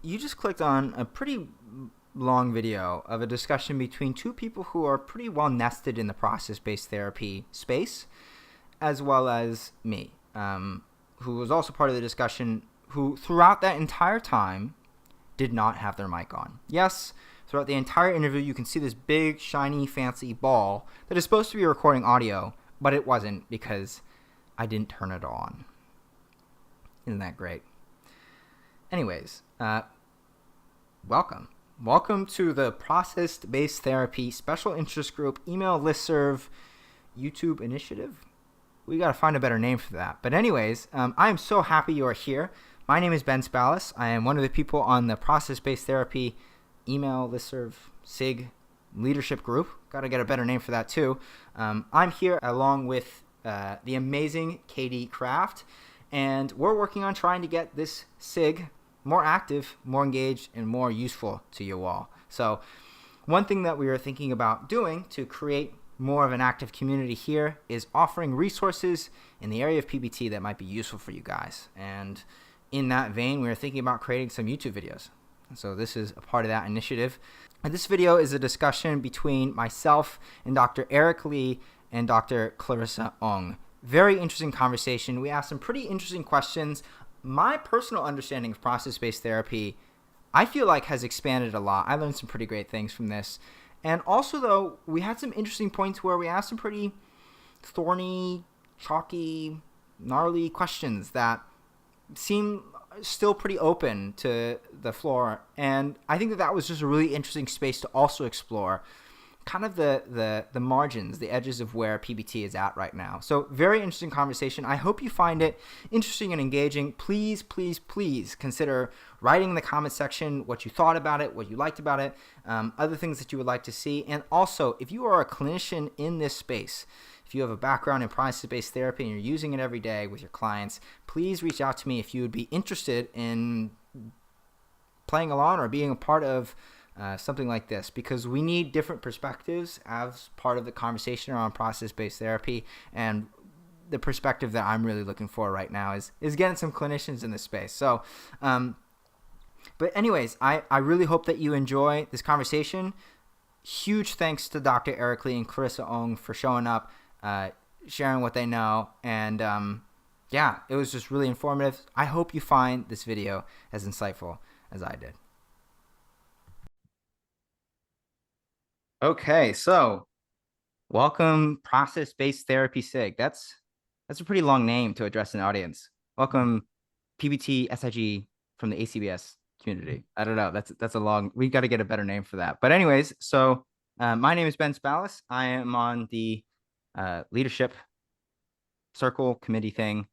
you just clicked on a pretty long video of a discussion between two people who are pretty well nested in the process-based therapy space, as well as me, who was also part of the discussion, who throughout that entire time did not have their mic on. Yes, throughout the entire interview, you can see this big, shiny, fancy ball that is supposed to be recording audio, but it wasn't because I didn't turn it on. Isn't that great? Anyways, welcome. Welcome to the Process-Based Therapy Special Interest Group email listserv YouTube initiative. We got to find a better name for that. But anyways, I am so happy you are here. My name is Ben Spallis. I am one of the people on the Process-Based Therapy email listserv SIG leadership group. Got to get a better name for that too. I'm here along with the amazing Katie Kraft, and we're working on trying to get this SIG more active, more engaged, and more useful to you all. So one thing that we are thinking about doing to create more of an active community here is offering resources in the area of PBT that might be useful for you guys. And in that vein, we are thinking about creating some YouTube videos. So this is a part of that initiative. And this video is a discussion between myself and Dr. Eric Lee and Dr. Clarissa Ong. Very interesting conversation. We asked some pretty interesting questions. My personal understanding of process-based therapy, I feel like, has expanded a lot. I learned some pretty great things from this. And also, though, we had some interesting points where we asked some pretty thorny, chalky, gnarly questions that seem still pretty open to the floor. And I think that that was just a really interesting space to also explore kind of the margins, the edges of where PBT is at right now. So very interesting conversation. I hope you find it interesting and engaging. Please, please, please consider writing in the comment section what you thought about it, what you liked about it, other things that you would like to see. And also, if you are a clinician in this space, if you have a background in process-based therapy and you're using it every day with your clients, please reach out to me if you would be interested in playing along or being a part of something like this, because we need different perspectives as part of the conversation around process-based therapy. And the perspective that I'm really looking for right now is getting some clinicians in this space. So, but anyways, I really hope that you enjoy this conversation. Huge thanks to Dr. Eric Lee and Clarissa Ong for showing up, sharing what they know. And yeah, it was just really informative. I hope you find this video as insightful as I did. Okay, so welcome Process-Based Therapy SIG. That's a pretty long name to address an audience. Welcome PBT SIG from the ACBS community. I don't know. That's a long. We got to get a better name for that. But anyways, so my name is Ben Spallis. I am on the leadership circle committee thing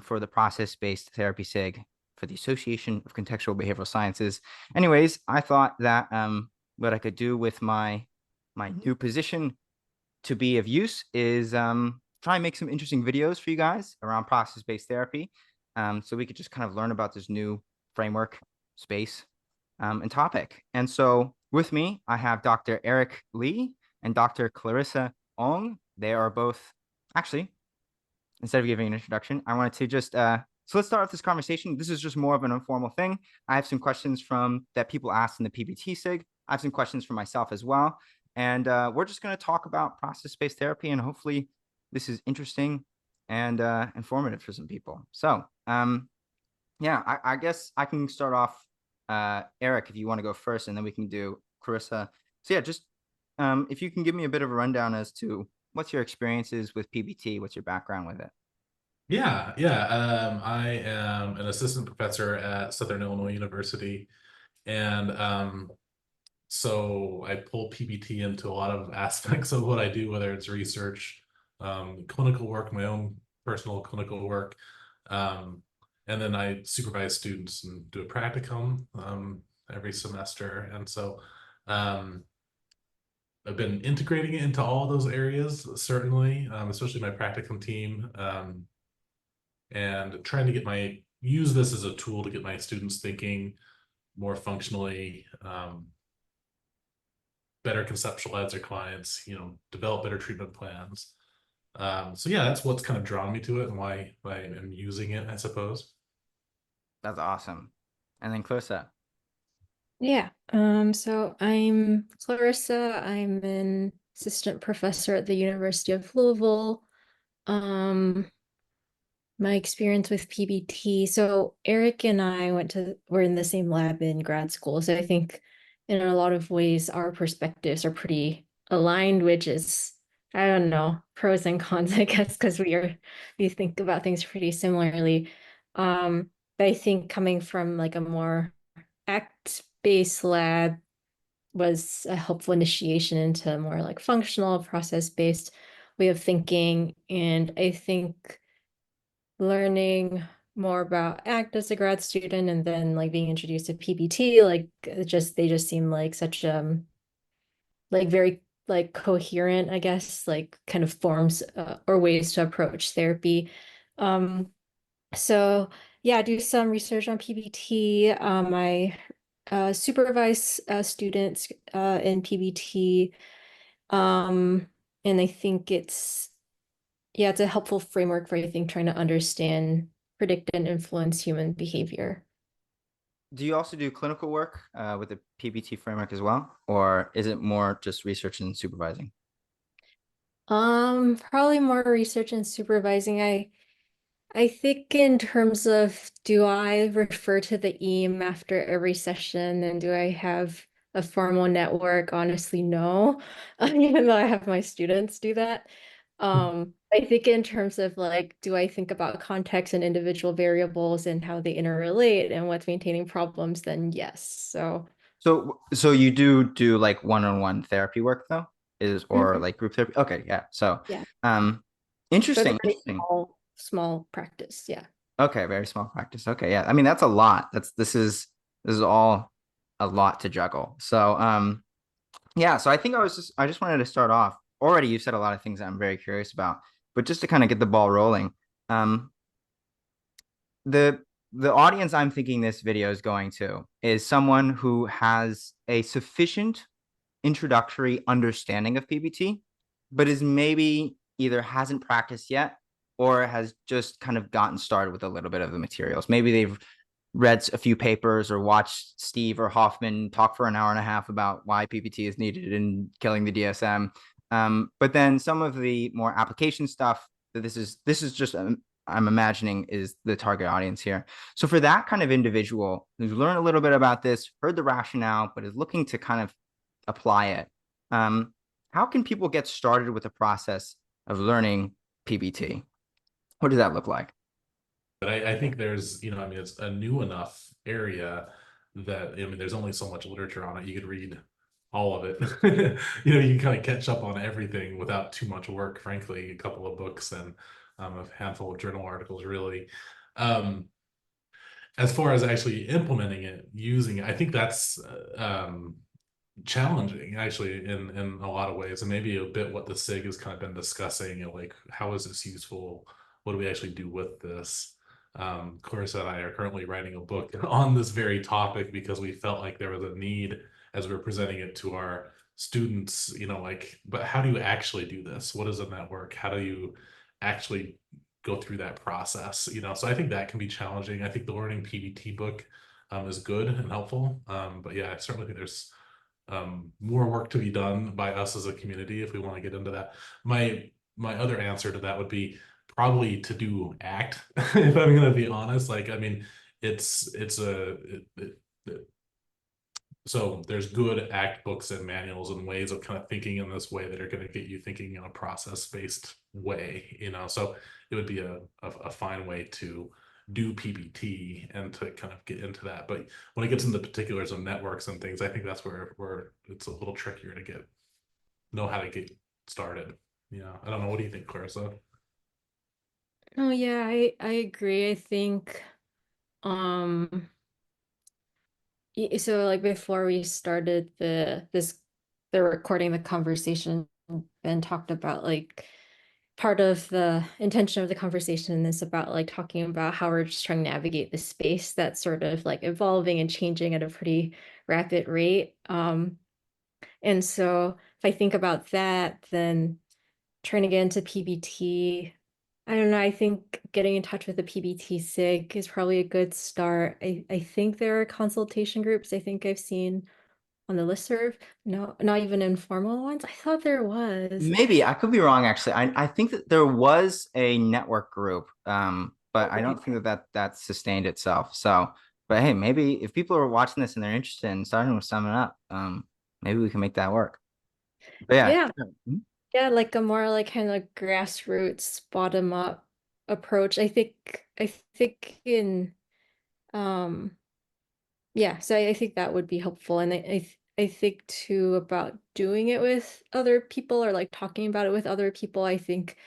for the Process-Based Therapy SIG for the Association of Contextual Behavioral Sciences. Anyways, I thought that what I could do with my new position to be of use is try and make some interesting videos for you guys around process-based therapy, so we could just kind of learn about this new framework, space, and topic. And so with me, I have Dr. Eric Lee and Dr. Clarissa Ong. They are both, actually, instead of giving an introduction, I wanted to just, so let's start with this conversation. This is just more of an informal thing. I have some questions that people asked in the PBT SIG. I have some questions for myself as well. And we're just going to talk about process-based therapy, and hopefully this is interesting and informative for some people. So yeah, I guess I can start off, Eric, if you want to go first, and then we can do Clarissa. So yeah, just if you can give me a bit of a rundown as to what's your experiences with PBT, what's your background with it? Yeah. I am an assistant professor at Southern Illinois University, and so I pull PBT into a lot of aspects of what I do, whether it's research, clinical work, my own personal clinical work, and then I supervise students and do a practicum every semester. And so I've been integrating it into all those areas, certainly, especially my practicum team, and trying to use this as a tool to get my students thinking more functionally, better conceptualize their clients, develop better treatment plans. So yeah, that's what's kind of drawn me to it and why I'm using it, I suppose. That's awesome. And then Clarissa. Yeah. So I'm Clarissa. I'm an assistant professor at the University of Louisville. Um, my experience with PBT. So Eric and I were in the same lab in grad school. So I think in a lot of ways our perspectives are pretty aligned, which is, I don't know, pros and cons, I guess, because we think about things pretty similarly. But I think coming from like a more act-based lab was a helpful initiation into more like functional, process-based way of thinking. And I think learning more about ACT as a grad student and then like being introduced to PBT, like they just seem like such like very like coherent, I guess, like kind of forms or ways to approach therapy. Um, so yeah, I do some research on PBT. I supervise students in PBT. Um, and I think yeah, it's a helpful framework for, I think, trying to understand, predict, and influence human behavior. Do you also do clinical work with the PBT framework as well, or is it more just research and supervising? Probably more research and supervising. I think in terms of do I refer to the EAM after every session and do I have a formal network? Honestly, no. Even though I have my students do that. I think in terms of like, do I think about context and individual variables and how they interrelate and what's maintaining problems, then yes. So, So you do like one-on-one therapy work though, is or mhm, like group therapy? Okay, yeah. So, yeah. um, But interesting, very interesting. small practice. Yeah. Okay, very small practice. Okay, yeah. I mean, that's a lot. This is all a lot to juggle. So, yeah. So I just wanted to start off. Already, you said a lot of things that I'm very curious about, but just to kind of get the ball rolling, um, the the audience I'm thinking this video is going to is someone who has a sufficient introductory understanding of PBT, but is maybe either hasn't practiced yet or has just kind of gotten started with a little bit of the materials. Maybe they've read a few papers or watched Steve or Hoffman talk for an hour and a half about why PPT is needed in killing the DSM. But then some of the more application stuff that this is just I'm imagining is the target audience here. So for that kind of individual who's learned a little bit about this, heard the rationale, but is looking to kind of apply it, um, how can people get started with the process of learning PBT? What does that look like? But I think there's, I mean, it's a new enough area that, I mean, there's only so much literature on it. You could read all of it. You can kind of catch up on everything without too much work, frankly, a couple of books and a handful of journal articles, really. Um, as far as actually implementing it, using it, I think that's challenging actually in a lot of ways, and maybe a bit what the SIG has kind of been discussing, like how is this useful? What do we actually do with this? Clarissa and I are currently writing a book on this very topic because we felt like there was a need as we were presenting it to our students, like, but how do you actually do this? What is a network? How do you actually go through that process? So I think that can be challenging. I think the Learning PBT book is good and helpful. But yeah, I certainly think there's more work to be done by us as a community if we want to get into that. My other answer to that would be probably to do ACT, if I'm going to be honest. Like, I mean, it's a so there's good ACT books and manuals and ways of kind of thinking in this way that are going to get you thinking in a process-based way. So it would be a fine way to do PBT and to kind of get into that. But when it gets into particulars of networks and things, I think that's where it's a little trickier to know how to get started. I don't know. What do you think, Clarissa? Oh yeah, I agree. I think um so like before we started the recording the conversation, Ben talked about like part of the intention of the conversation is about like talking about how we're just trying to navigate the space that's sort of like evolving and changing at a pretty rapid rate. And so if I think about that, then trying to get into PBT. I don't know. I think getting in touch with the PBT SIG is probably a good start. I think there are consultation groups I think I've seen on the listserv. No, not even informal ones. I thought there was. Maybe I could be wrong. Actually, I think that there was a network group, but I don't think that sustained itself. So, but hey, maybe if people are watching this and they're interested in starting with summing up, maybe we can make that work. But yeah. Yeah. Yeah, like a more like kind of grassroots, bottom up approach. I think in um yeah, so I think that would be helpful. And I think too about doing it with other people or like talking about it with other people. I think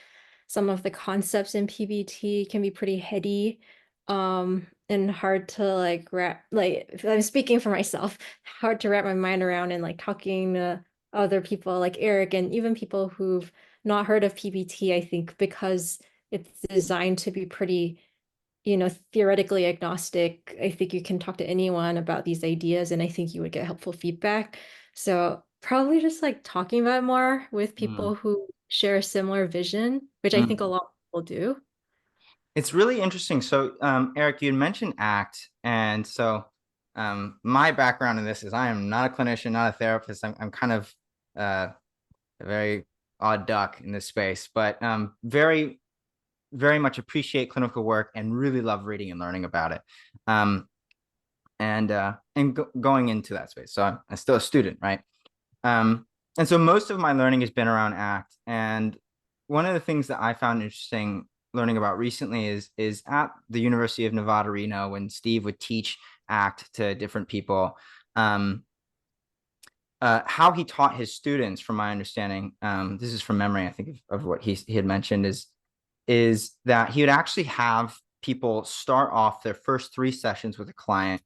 some of the concepts in PBT can be pretty heady, and hard to like wrap, like if I'm speaking for myself, hard to wrap my mind around, and like talking to other people like Eric and even people who've not heard of PBT, I think because it's designed to be pretty, theoretically agnostic. I think you can talk to anyone about these ideas, and I think you would get helpful feedback. So probably just like talking about it more with Mm, people who share a similar vision, which I think a mm. lot of people do. It's really interesting. So, Eric, you had mentioned ACT, and so my background in this is I am not a clinician, not a therapist. I'm kind of a very odd duck in this space, but very, very much appreciate clinical work and really love reading and learning about it. Um, and going into that space. So I'm still a student, right? Um, and so most of my learning has been around ACT. And one of the things that I found interesting learning about recently is at the University of Nevada, Reno, when Steve would teach ACT to different people, um, how he taught his students, from my understanding, this is from memory, I think of what he had mentioned, is that he would actually have people start off their first 3 sessions with a client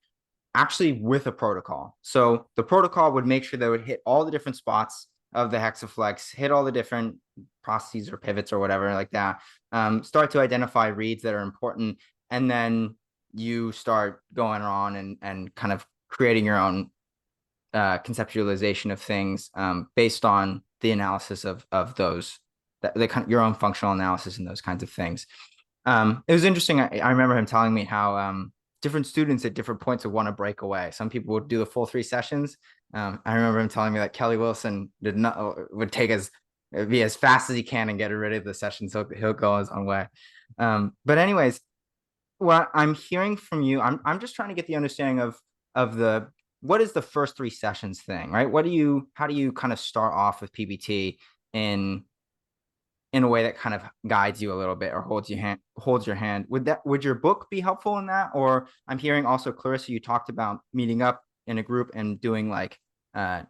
actually with a protocol. So the protocol would make sure they would hit all the different spots of the hexaflex, hit all the different processes or pivots or whatever like that, start to identify reads that are important, and then you start going on and kind of creating your own conceptualization of things based on the analysis of those, the kind of your own functional analysis and those kinds of things. It was interesting. I remember him telling me how different students at different points would want to break away. Some people would do the full 3 sessions. I remember him telling me that Kelly Wilson would take be as fast as he can and get rid of the session, so he'll go his own way. But anyways, what I'm hearing from you, I'm just trying to get the understanding of the what is the first 3 sessions thing, right? How do you kind of start off with PBT in a way that kind of guides you a little bit or holds your hand? Would your book be helpful in that? Or I'm hearing also, Clarissa, you talked about meeting up in a group and doing like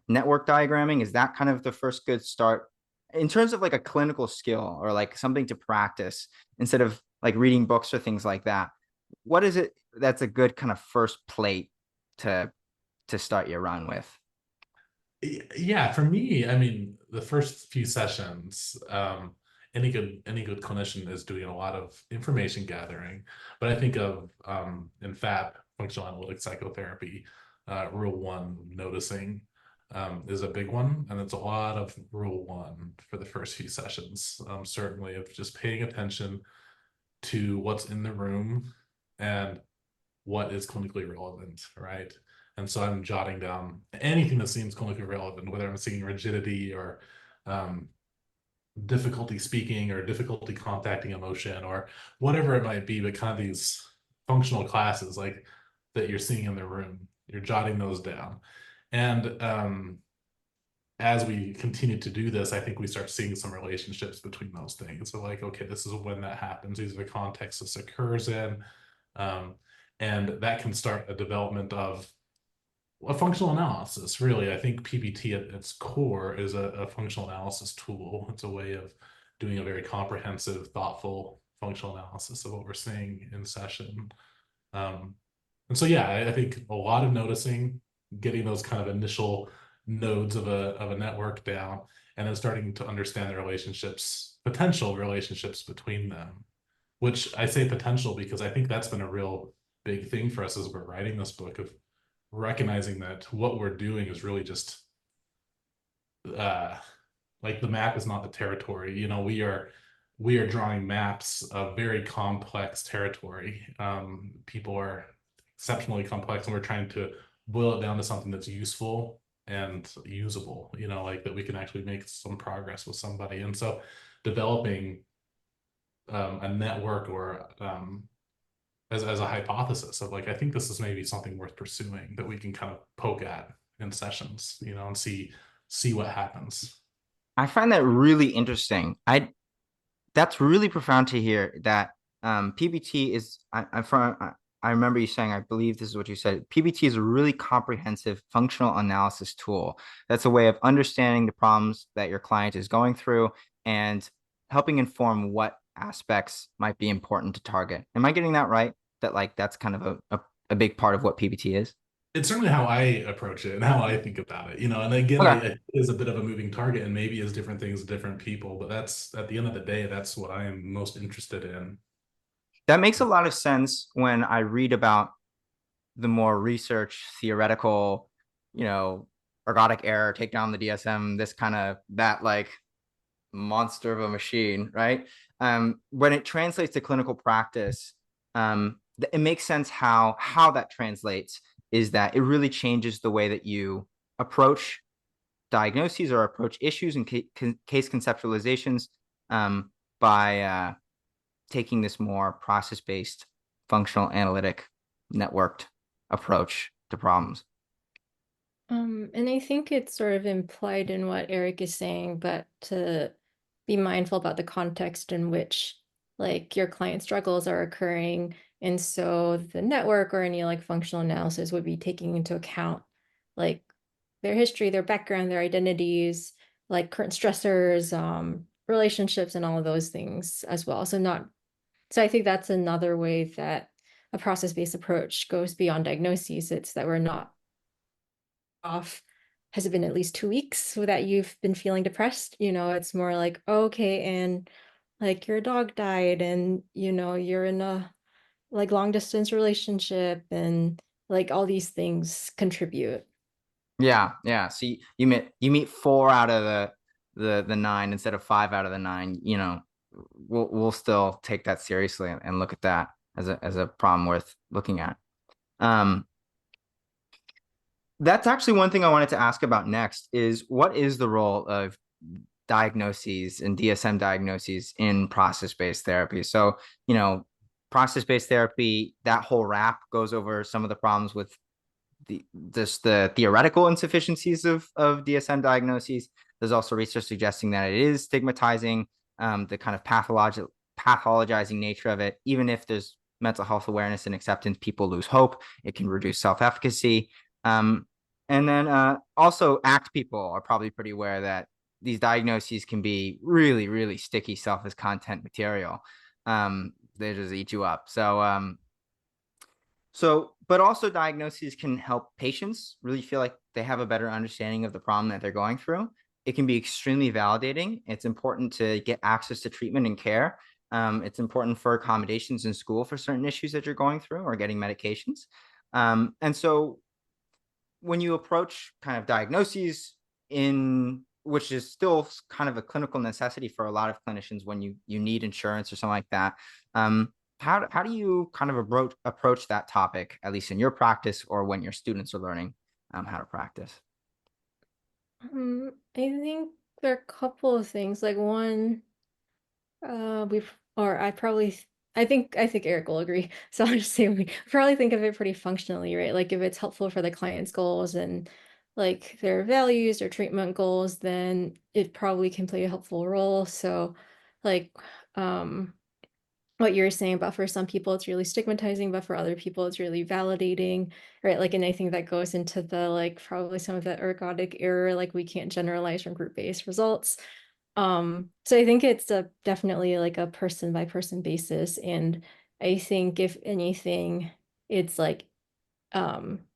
network diagramming. Is that kind of the first good start in terms of like a clinical skill or like something to practice instead of like reading books or things like that? What is it that's a good kind of first plate to start your run with? Yeah, for me, I mean, the first few sessions, any good clinician is doing a lot of information gathering. But I think of in FAP, functional analytic psychotherapy, rule one, noticing, is a big one, and it's a lot of rule one for the first few sessions. Certainly of just paying attention to what's in the room and what is clinically relevant, right? And so I'm jotting down anything that seems clinically relevant, whether I'm seeing rigidity or um, difficulty speaking or difficulty contacting emotion or whatever it might be, but kind of these functional classes like that you're seeing in the room, you're jotting those down. And as we continue to do this, I think we start seeing some relationships between those things. So like, okay, this is when that happens. These are the contexts this occurs in. Um, and that can start a development of a functional analysis. Really, I think PBT at its core is a functional analysis tool. It's a way of doing a very comprehensive, thoughtful functional analysis of what we're seeing in session. And so, yeah, I think a lot of noticing, getting those kind of initial nodes of a network down, and then starting to understand the relationships, potential relationships between them. Which I say potential because I think that's been a real big thing for us as we're writing this book, of recognizing that what we're doing is really just like the map is not the territory. We are we are drawing maps of very complex territory. People are exceptionally complex, and we're trying to boil it down to something that's useful and usable, you know, like that we can actually make some progress with somebody. And so developing a network or as a hypothesis of like, I think this is maybe something worth pursuing that we can kind of poke at in sessions, you know, and see what happens. I find that really interesting. That's really profound to hear that PBT is I remember you saying, I believe this is what you said. PBT is a really comprehensive functional analysis tool. That's a way of understanding the problems that your client is going through and helping inform what aspects might be important to target. Am I getting that right? That like that's kind of a big part of what PBT is? It's certainly how I approach it and how I think about it, you know. And again, Okay. it is a bit of a moving target and maybe is different things to different people, but that's at the end of the day, that's what I am most interested in. That makes a lot of sense when I read about the more research theoretical, you know, ergodic error, take down the DSM, this kind of that like monster of a machine, right? When it translates to clinical practice, it makes sense how that translates is that it really changes the way that you approach diagnoses or approach issues and case conceptualizations by taking this more process-based, functional, analytic, networked approach to problems. And I think it's sort of implied in what Eric is saying, but to be mindful about the context in which like your client struggles are occurring. And so the network or any like functional analysis would be taking into account like their history, their background, their identities, like current stressors, relationships, and all of those things as well. So I think that's another way that a process-based approach goes beyond diagnoses. It's that we're not off. Has it been at least 2 weeks so that you've been feeling depressed? It's more like, okay, and like your dog died and you're in a like long distance relationship and like all these things contribute. Yeah. So you meet 4 out of the 9 instead of 5 out of the 9. We'll still take that seriously and look at that as a problem worth looking at. That's actually one thing I wanted to ask about next is what is the role of diagnoses and DSM diagnoses in process-based therapy? So, process-based therapy, that whole wrap goes over some of the problems with the theoretical insufficiencies of DSM diagnoses. There's also research suggesting that it is stigmatizing, the kind of pathologizing nature of it. Even if there's mental health awareness and acceptance, people lose hope. It can reduce self-efficacy. And then also ACT people are probably pretty aware that these diagnoses can be really, really sticky self as content material. They just eat you up. But also diagnoses can help patients really feel like they have a better understanding of the problem that they're going through. It can be extremely validating. It's important to get access to treatment and care. It's important for accommodations in school for certain issues that you're going through or getting medications. And so when you approach kind of diagnoses which is still kind of a clinical necessity for a lot of clinicians when you need insurance or something like that, how do you kind of approach that topic, at least in your practice or when your students are learning how to practice? I think there are a couple of things. Like one, I think Eric will agree. So I'll just say we probably think of it pretty functionally, right? Like if it's helpful for the client's goals and like their values or treatment goals, then it probably can play a helpful role. So like what you're saying about for some people it's really stigmatizing, but for other people it's really validating, right? Like, and I think that goes into the like probably some of the ergodic error, like we can't generalize from group-based results. So I think it's definitely like a person by person basis. And I think if anything, it's like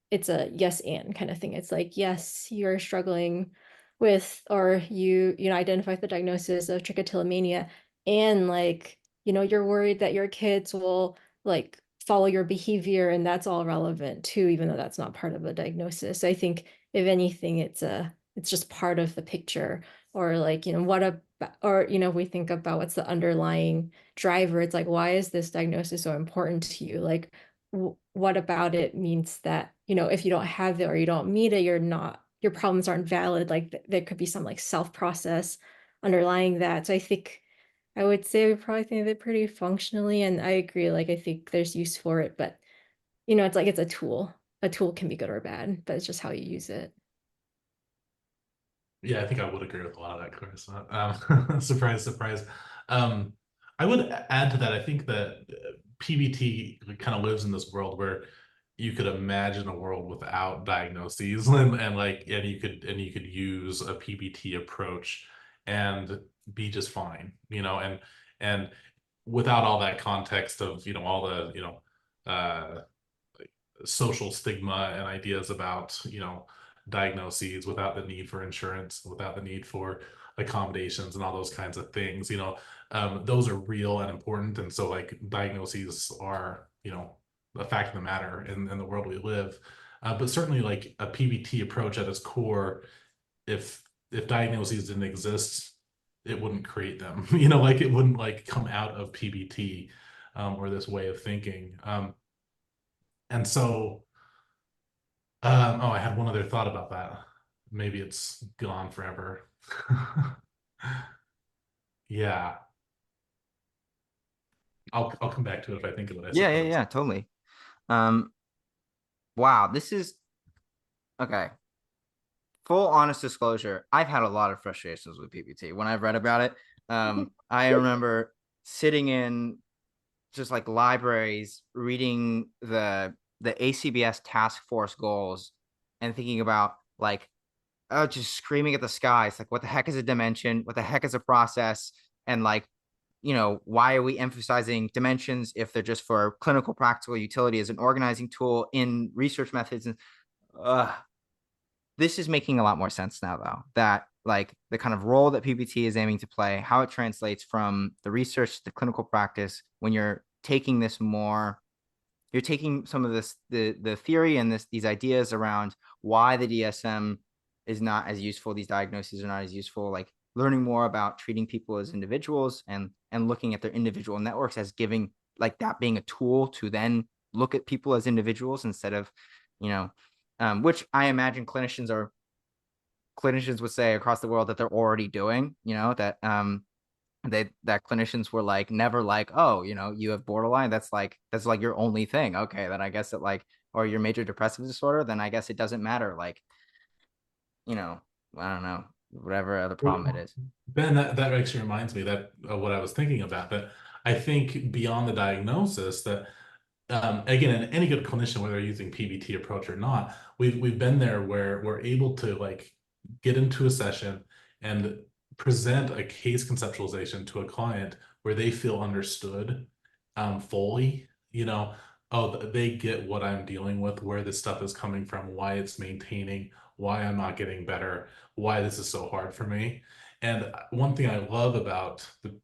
it's a yes and kind of thing. It's like, yes, you're struggling with, or identify the diagnosis of trichotillomania, and like, you're worried that your kids will like follow your behavior, and that's all relevant too, even though that's not part of a diagnosis. I think if anything, it's just part of the picture. Or like, what or, you know, if we think about what's the underlying driver, it's like, why is this diagnosis so important to you? Like, what about it means that, you know, if you don't have it or you don't meet it, your problems aren't valid. Like there could be some like self-process underlying that. So I think I would say we probably think of it pretty functionally, and I agree. Like I think there's use for it, but you know, it's like it's a tool. A tool can be good or bad, but it's just how you use it. Yeah, I think I would agree with a lot of that, Clarissa. Surprise, surprise. Um, I would add to that. I think that PBT kind of lives in this world where you could imagine a world without diagnoses, and you could use a PBT approach and be just fine, and without all that context of all the social stigma and ideas about diagnoses, without the need for insurance, without the need for accommodations and all those kinds of things. Those are real and important, and so like diagnoses are a fact of the matter in the world we live. But certainly like a PBT approach at its core, if diagnoses didn't exist, it wouldn't create them. Like it wouldn't like come out of PBT, or this way of thinking. And so oh, I had one other thought about that. Maybe it's gone forever. Yeah, I'll come back to it if I think of it, I suppose. Yeah, totally. Um, wow, this is okay. Full honest disclosure, I've had a lot of frustrations with PPT. When I've read about it, I remember sitting in just like libraries reading the ACBS task force goals and thinking about like, oh, just screaming at the skies, like what the heck is a dimension? What the heck is a process? And like, why are we emphasizing dimensions if they're just for clinical practical utility as an organizing tool in research methods? And this is making a lot more sense now, though, that like the kind of role that PBT is aiming to play, how it translates from the research to the clinical practice when you're taking this more, you're taking some of this, the theory and these ideas around why the DSM is not as useful, these diagnoses are not as useful, like learning more about treating people as individuals and looking at their individual networks as giving like that being a tool to then look at people as individuals instead of, which I imagine clinicians would say across the world that they're already doing, that clinicians were like never like, oh, you have borderline, that's like your only thing. Okay, then I guess it like, or your major depressive disorder, then I guess it doesn't matter, like, I don't know, whatever other problem it is. Ben, that actually reminds me that of what I was thinking about, that I think beyond the diagnosis, that again, in any good clinician, whether they're using PBT approach or not, we've been there where we're able to like get into a session and present a case conceptualization to a client where they feel understood fully. Oh, they get what I'm dealing with, where this stuff is coming from, why it's maintaining, why I'm not getting better, why this is so hard for me. And one thing I love about the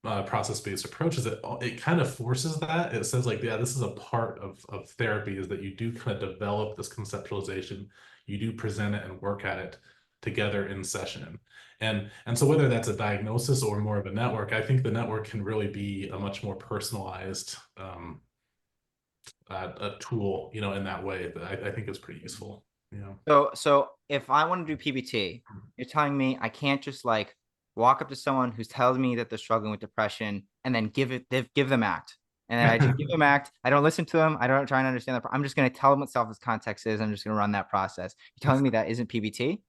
process-based approach is that it kind of forces that. It says like, yeah, this is a part of therapy, is that you do kind of develop this conceptualization, you do present it and work at it together in session. And so whether that's a diagnosis or more of a network, I think the network can really be a much more personalized a tool, in that way, that I think is pretty useful. So if I want to do PBT, you're telling me I can't just like walk up to someone who's telling me that they're struggling with depression and then give them ACT. And then I just give them ACT. I don't listen to them. I don't try and understand that. I'm just going to tell them what self context is. I'm just going to run that process. You're telling me that isn't PBT?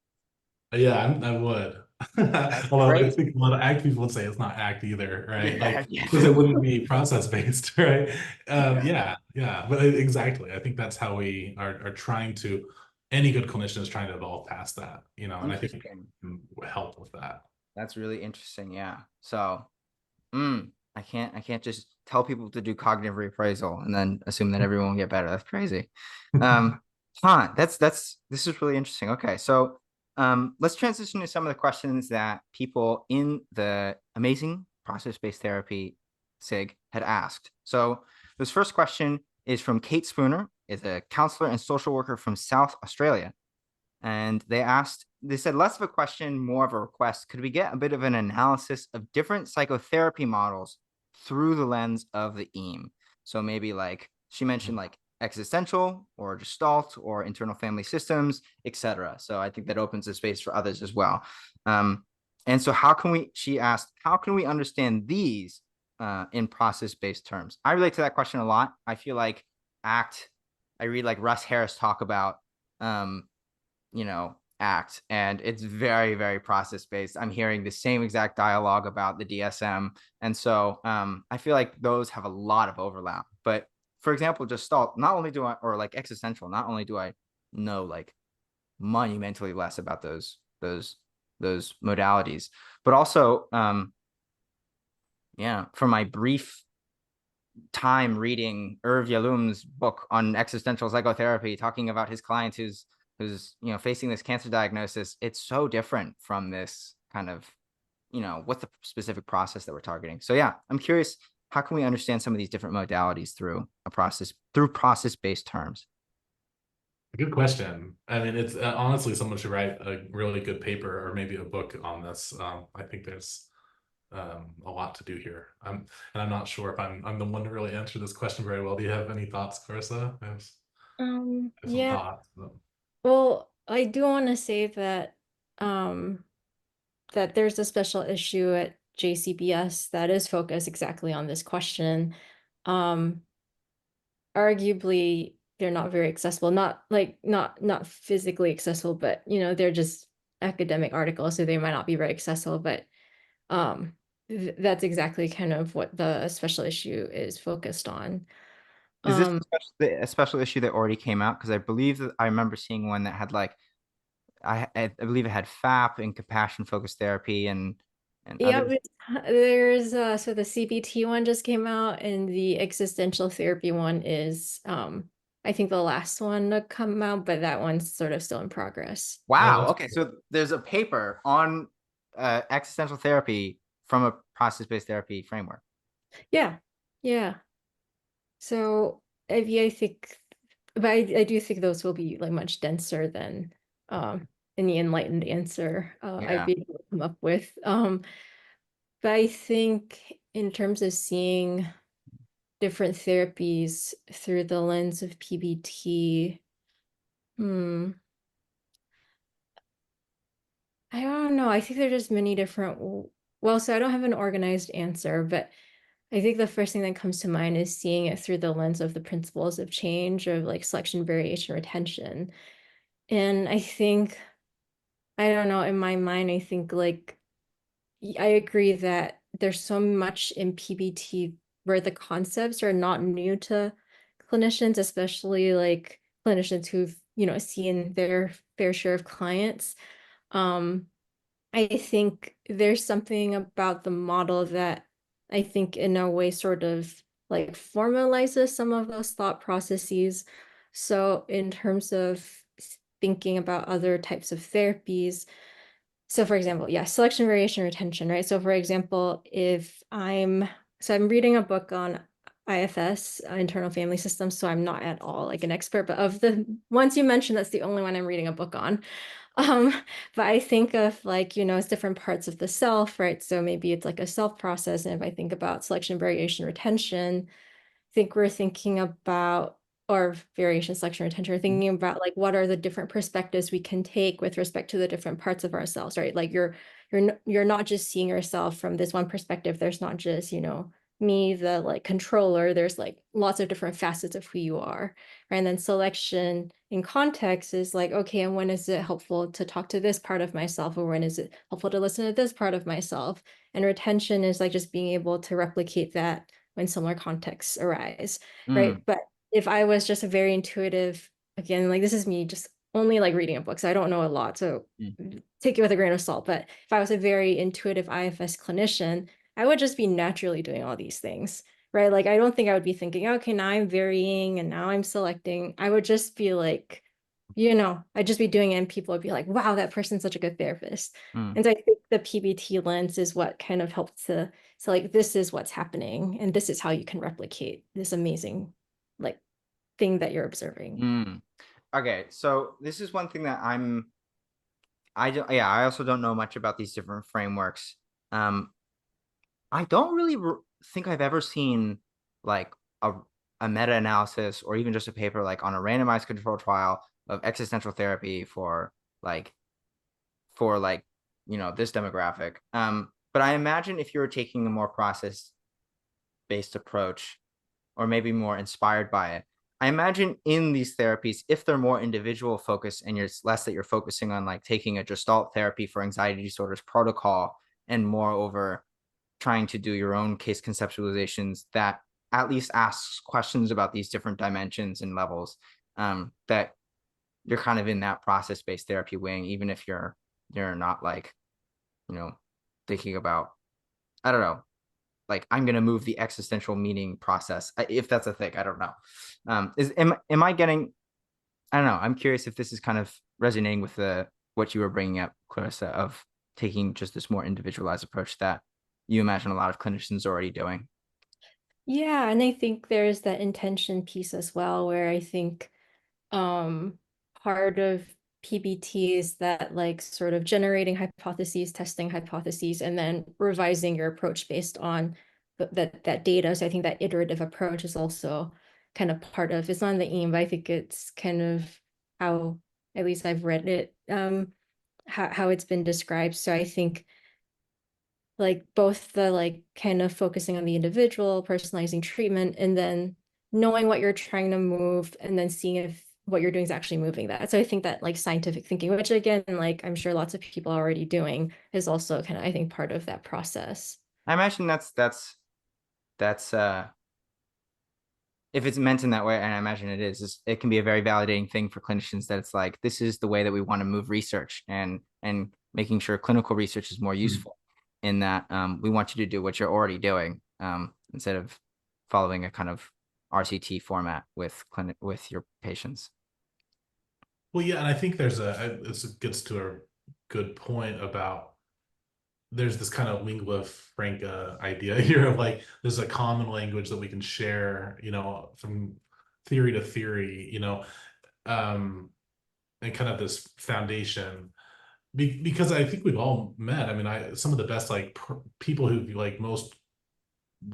Yeah, I would. That's Although I crazy. think a lot of ACT people would say it's not ACT either, right? Yeah, Like, yeah. because it wouldn't be process based, right? Yeah. But exactly. I think that's how we are trying to, any good clinician is trying to evolve past that, and I think it Interesting. can help with that. That's really interesting. Yeah. So I can't just tell people to do cognitive reappraisal and then assume that everyone will get better. That's crazy. This is really interesting. Okay, so let's transition to some of the questions that people in the amazing process-based therapy SIG had asked. So this first question is from Kate Spooner, is a counselor and social worker from South Australia. And they asked, they said less of a question, more of a request. Could we get a bit of an analysis of different psychotherapy models through the lens of the EAM? So maybe like she mentioned like existential or gestalt or internal family systems, etc. So I think that opens the space for others as well. And so how can we, she asked, how can we understand these in process-based terms? I relate to that question a lot. I feel like ACT, I read like Russ Harris talk about, ACT, and it's very, very process-based. I'm hearing the same exact dialogue about the DSM. And so I feel like those have a lot of overlap. But for example, Gestalt, not only do I, or like existential, not only do I know like monumentally less about those modalities, but also for my brief time reading Irv Yalom's book on existential psychotherapy, talking about his client who's facing this cancer diagnosis, it's so different from this kind of what's the specific process that we're targeting. So yeah, I'm curious, how can we understand some of these different modalities through process-based terms? Good question. I mean, it's honestly, someone should write a really good paper or maybe a book on this. I think there's a lot to do here. And I'm not sure if I'm the one to really answer this question very well. Do you have any thoughts, Clarissa? I have some Yeah. thoughts. But... Well, I do want to say that that there's a special issue at JCBS that is focused exactly on this question. Arguably, they're not very accessible, not physically accessible, but they're just academic articles, so they might not be very accessible, but that's exactly kind of what the special issue is focused on. Is this a special issue that already came out? Because I believe that I remember seeing one that had like I believe it had FAP and compassion focused therapy and Yeah, others. there's so the CBT one just came out, and the existential therapy one is I think the last one to come out, but that one's sort of still in progress. Wow. that's Okay, cool. so there's a paper on existential therapy from a process-based therapy framework. Yeah, yeah. So I think, but I do think those will be like much denser than any enlightened answer I'd Yeah. be able to come up with. But I think in terms of seeing different therapies through the lens of PBT, I don't know. I think there's just many different, well, so I don't have an organized answer, but I think the first thing that comes to mind is seeing it through the lens of the principles of change, of like selection, variation, retention. And I think, I don't know, in my mind, I think like I agree that there's so much in PBT where the concepts are not new to clinicians, especially like clinicians who've, seen their fair share of clients. I think there's something about the model that I think in a way sort of like formalizes some of those thought processes. So in terms of thinking about other types of therapies, so for example, yeah, selection, variation, retention, right? So for example, I'm reading a book on IFS, internal family systems, so I'm not at all like an expert, but of the ones you mentioned, that's the only one I'm reading a book on. Um, but I think of like, it's different parts of the self, right? So maybe it's like a self process. And if I think about selection, variation, retention, think we're thinking about, or variation, selection, retention, we're thinking about like what are the different perspectives we can take with respect to the different parts of ourselves, right? Like you're not just seeing yourself from this one perspective. There's not just, me, the like controller. There's like lots of different facets of who you are. Right? And then selection in context is like, okay, and when is it helpful to talk to this part of myself, or when is it helpful to listen to this part of myself? And retention is like just being able to replicate that when similar contexts arise, right? Mm. But if I was just a very intuitive, again, like this is me just only like reading a book, so I don't know a lot, so take it with a grain of salt. But if I was a very intuitive IFS clinician, I would just be naturally doing all these things, right? Like I don't think I would be thinking, okay, now I'm varying and now I'm selecting. I would just be like, I'd just be doing it and people would be like, wow, that person's such a good therapist. Mm. And so I think the PBT lens is what kind of helps to, so like, this is what's happening and this is how you can replicate this amazing like thing that you're observing. Okay, so this is one thing that I'm I also don't know much about these different frameworks. I don't really think I've ever seen like a meta-analysis or even just a paper like on a randomized control trial of existential therapy like for like this demographic. But I imagine if you were taking a more process-based approach, or maybe more inspired by it, I imagine in these therapies, if they're more individual focused and it's less that you're focusing on like taking a gestalt therapy for anxiety disorders protocol and more over trying to do your own case conceptualizations that at least asks questions about these different dimensions and levels, that you're kind of in that process-based therapy wing, even if you're not like, thinking about, I don't know, like I'm going to move the existential meaning process, if that's a thing. I don't know. Am I getting, I don't know. I'm curious if this is kind of resonating with what you were bringing up, Clarissa, of taking just this more individualized approach that you imagine a lot of clinicians already doing. Yeah, and I think there's that intention piece as well, where I think um part of PBT is that like sort of generating hypotheses, testing hypotheses, and then revising your approach based on that data. So I think that iterative approach is also kind of part of, it's not the aim, but I think it's kind of how at least I've read it, how it's been described. So I think like both the like kind of focusing on the individual, personalizing treatment, and then knowing what you're trying to move and then seeing if what you're doing is actually moving that. So I think that like scientific thinking, which again, like I'm sure lots of people are already doing, is also kind of, I think, part of that process. I imagine that's if it's meant in that way, and I imagine it is, it can be a very validating thing for clinicians that it's like this is the way that we want to move research, and making sure clinical research is more useful in that, we want you to do what you're already doing, instead of following a kind of RCT format with your patients. Well, yeah, and I think this gets to a good point about there's this kind of lingua franca idea here of like there's a common language that we can share, from theory to theory, and kind of this foundation. Because I think we've all met. I mean, some of the best like people who like most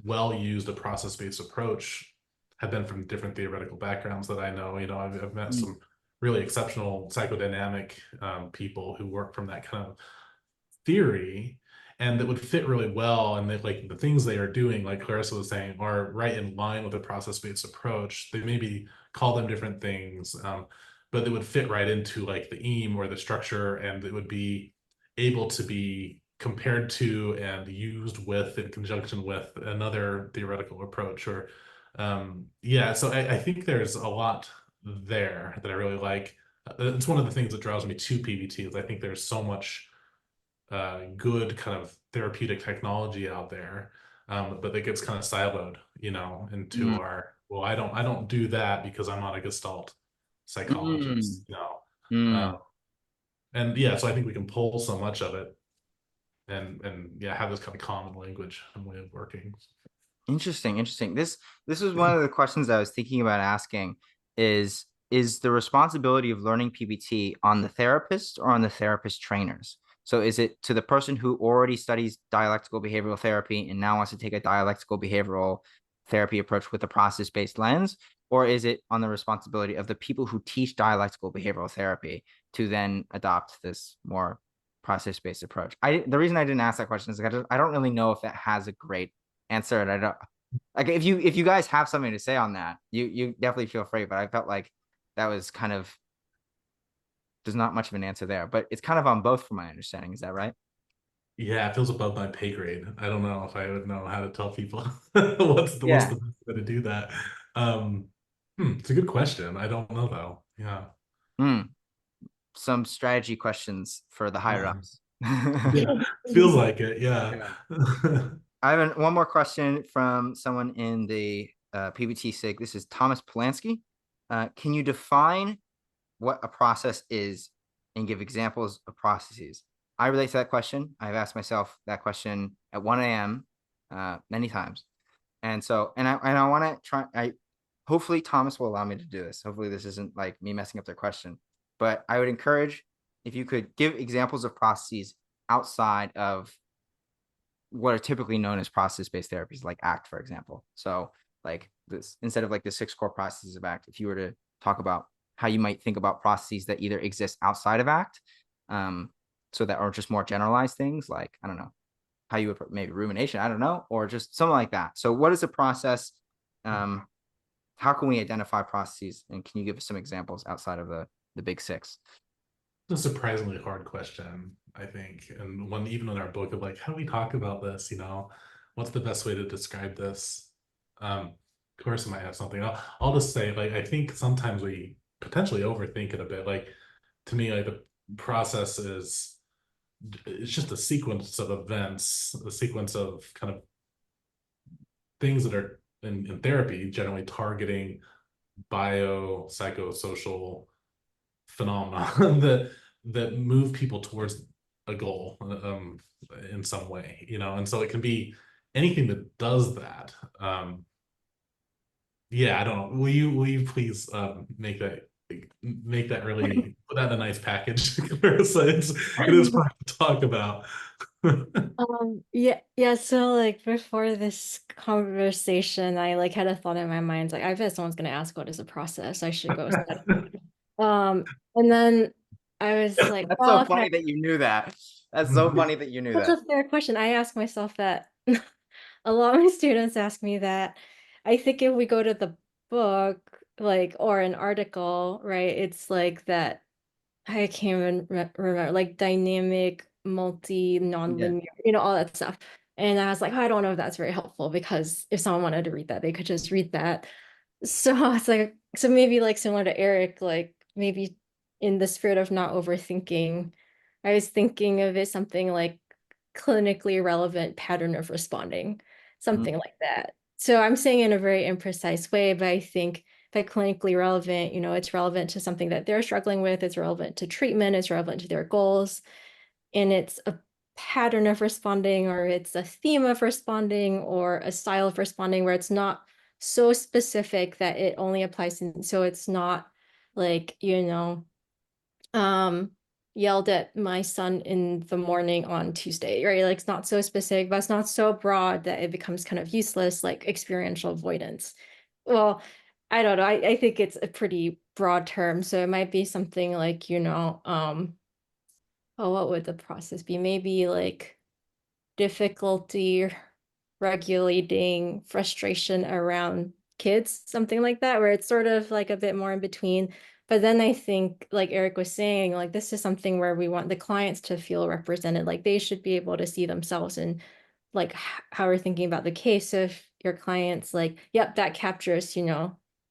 well used a process based approach have been from different theoretical backgrounds that I know. I've met some really exceptional psychodynamic people who work from that kind of theory and that would fit really well, and that like the things they are doing, like Clarissa was saying, are right in line with a process-based approach. They maybe call them different things, but they would fit right into like the aim or the structure, and it would be able to be compared to and used with in conjunction with another theoretical approach. Or yeah, so I think there's a lot there that I really like. It's one of the things that draws me to PBT is I think there's so much good kind of therapeutic technology out there, but that gets kind of siloed, into Mm. our, well, I don't do that because I'm not a Gestalt Mm. psychologist, Mm. and yeah, so I think we can pull so much of it and yeah, have this kind of common language and way of working. Interesting. This was one of the questions I was thinking about asking, is the responsibility of learning PBT on the therapist or on the therapist trainers? So is it to the person who already studies dialectical behavioral therapy and now wants to take a dialectical behavioral therapy approach with a process-based lens, or is it on the responsibility of the people who teach dialectical behavioral therapy to then adopt this more process-based approach? The reason I didn't ask that question is like I don't really know if that has a great answer, and I don't like if you guys have something to say on that, you definitely feel free. But I felt like that was kind of, there's not much of an answer there, but it's kind of on both from my understanding. Is that right? Yeah, it feels above my pay grade. I don't know if I would know how to tell people what's Yeah. the best way to do that. Um, it's a good question. I don't know though. Yeah. Hmm. Some strategy questions for the higher ups. Yeah, feels like it. Yeah. Yeah. I have one more question from someone in the PBT SIG. This is Thomas Polanski. Can you define what a process is and give examples of processes? I relate to that question. I've asked myself that question at 1 a.m. Many times. And so, and I want to try, hopefully Thomas will allow me to do this. Hopefully this isn't like me messing up their question, but I would encourage, if you could give examples of processes outside of what are typically known as process-based therapies, like ACT, for example. So like this, instead of like the 6 core processes of ACT, if you were to talk about how you might think about processes that either exist outside of ACT, so that are just more generalized things, like, I don't know, how you would maybe rumination, I don't know, or just something like that. So what is a process? How can we identify processes? And can you give us some examples outside of the big 6? It's a surprisingly hard question, I think. And one, even in our book of like, how do we talk about this? You know, what's the best way to describe this? Of course, I might have something. I'll just say, like, I think sometimes we potentially overthink it a bit. Like, to me, like the process is, it's just a sequence of events, a sequence of kind of things that are in therapy generally targeting psychosocial phenomena that move people towards a goal in some way, you know. And so it can be anything that does that. Yeah, I don't know. Will you please make that really put that in a nice package? So it is fun to talk about. Yeah, so like before this conversation, I like had a thought in my mind, like I bet someone's gonna ask what is a process. I should go study. And then I was like, That's well, so okay, funny that you knew that. That's so funny that you knew that's that. a fair question. I ask myself that. A lot of my students ask me that. I think if we go to the book, like, or an article, right, it's like that. I can't even remember, like dynamic, multi, Yeah. nonlinear, all that stuff. And I was like, oh, I don't know if that's very helpful because if someone wanted to read that, they could just read that. So it's like, so maybe like similar to Eric, like maybe in the spirit of not overthinking, I was thinking of it something like clinically relevant pattern of responding, Mm, something like that. So I'm saying in a very imprecise way, but I think by clinically relevant, it's relevant to something that they're struggling with, it's relevant to treatment, it's relevant to their goals, and it's a pattern of responding, or it's a theme of responding, or a style of responding where it's not so specific that it only applies in, so it's not like, um, yelled at my son in the morning on Tuesday, right? Like it's not so specific, but it's not so broad that it becomes kind of useless, like experiential avoidance. Well, I don't know. I think it's a pretty broad term. So it might be something like, oh, what would the process be? Maybe like difficulty regulating frustration around kids, something like that, where it's sort of like a bit more in between. But then I think, like Eric was saying, like this is something where we want the clients to feel represented, like they should be able to see themselves in like how we're thinking about the case. So if your client's like, yep, that captures,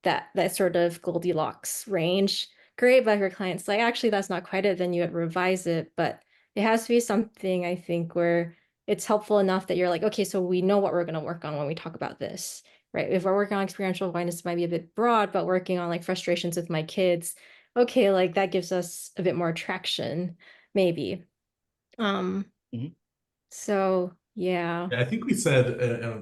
that sort of Goldilocks range, great. But if your client's like, actually, that's not quite it, then you would revise it. But it has to be something, I think, where it's helpful enough that you're like, okay, so we know what we're going to work on when we talk about this, right? If we're working on experiential avoidance, it might be a bit broad, but working on like frustrations with my kids, okay, like that gives us a bit more traction, maybe. Um, mhm. so yeah. Yeah, I think we said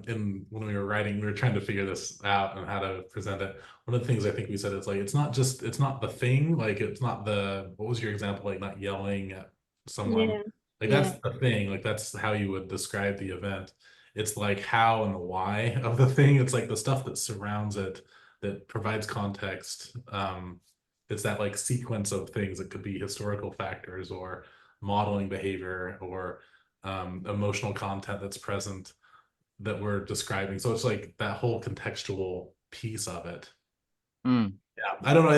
when we were writing, we were trying to figure this out and how to present it. One of the things I think we said is like it's not the thing, like it's not the, what was your example, like not yelling at someone, Yeah. like that's Yeah. the thing, like that's how you would describe the event. It's like how and the why of the thing. It's like the stuff that surrounds it that provides context. It's that like sequence of things that could be historical factors or modeling behavior or emotional content that's present that we're describing. So it's like that whole contextual piece of it. Mm, Yeah, I don't know.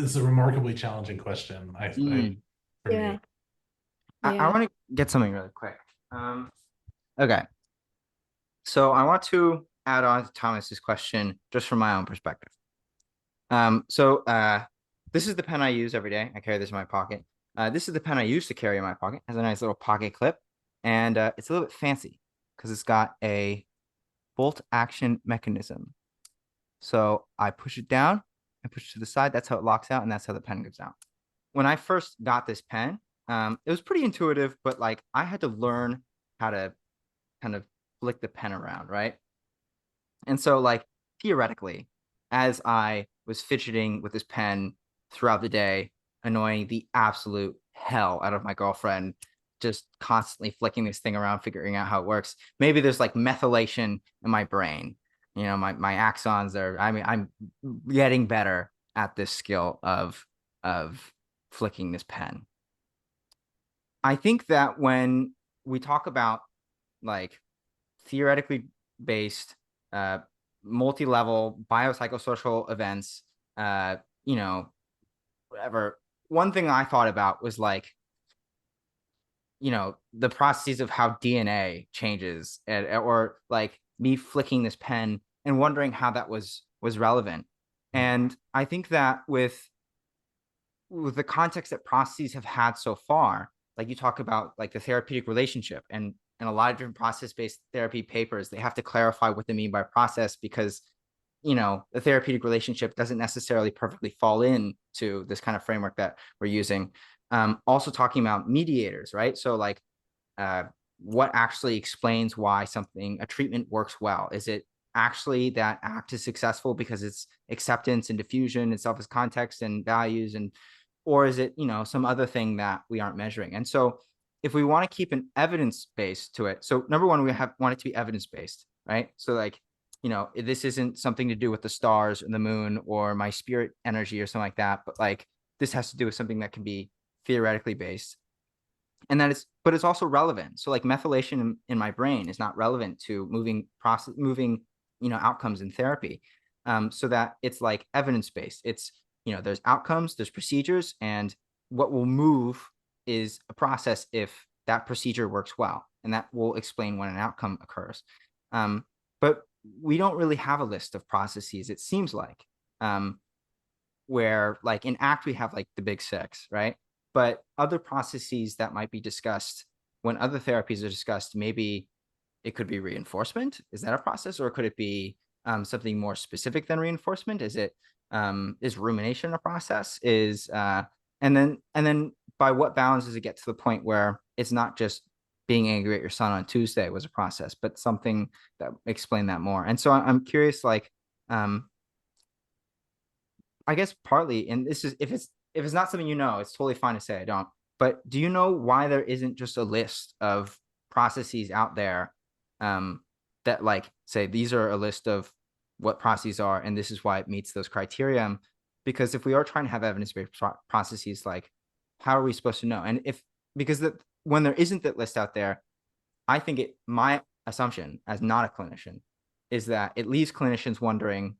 It's a remarkably challenging question. mm. For Yeah. me. I Yeah. want to get something really quick. Okay. So I want to add on to Thomas's question just from my own perspective. So this is the pen I use every day. I carry this in my pocket. This is the pen I used to carry in my pocket. It has a nice little pocket clip, and it's a little bit fancy because it's got a bolt action mechanism. So I push it down, I push it to the side. That's how it locks out, and that's how the pen goes out. When I first got this pen, it was pretty intuitive, but like I had to learn how to kind of flick the pen around, right? And so, like, theoretically, as I was fidgeting with this pen throughout the day, annoying the absolute hell out of my girlfriend, just constantly flicking this thing around, figuring out how it works. Maybe there's like methylation in my brain. You know, my axons are, I mean, I'm getting better at this skill of flicking this pen. I think that when we talk about like theoretically based, uh, multi-level biopsychosocial events, uh, you know, whatever. One thing I thought about was like, you know, the processes of how DNA changes, or like me flicking this pen and wondering how that was relevant. And I think that with the context that processes have had so far, like you talk about like the therapeutic relationship, and a lot of different process-based therapy papers, they have to clarify what they mean by process, because you know the therapeutic relationship doesn't necessarily perfectly fall into this kind of framework that we're using. Also talking about mediators, right? So like, uh, what actually explains why a treatment works well? Is it actually that act is successful because it's acceptance and diffusion itself as context and values, and or is it, you know, some other thing that we aren't measuring? And so if we want to keep an evidence base to it, so number one, want it to be evidence based, right? So like, you know, this isn't something to do with the stars and the moon or my spirit energy or something like that, but like this has to do with something that can be theoretically based. And that is, but it's also relevant. So like methylation in my brain is not relevant to moving, you know, outcomes in therapy. So that it's like evidence based. It's, you know, there's outcomes, there's procedures, and what will move is a process if that procedure works well, and that will explain when an outcome occurs. But we don't really have a list of processes, it seems like, where like in ACT we have like the big six, right? But other processes that might be discussed when other therapies are discussed, maybe it could be reinforcement. Is that a process, or could it be something more specific than reinforcement? Is rumination a process? And then by what bounds does it get to the point where it's not just being angry at your son on Tuesday was a process, but something that explain that more? And so I'm curious, like, I guess partly, and this is, if it's not something you know, it's totally fine to say I don't. But do you know why there isn't just a list of processes out there, um, that like say these are a list of what processes are, and this is why it meets those criteria? Because if we are trying to have evidence-based processes, like how are we supposed to know? And if because when there isn't that list out there, I think my assumption as not a clinician is that it leaves clinicians wondering,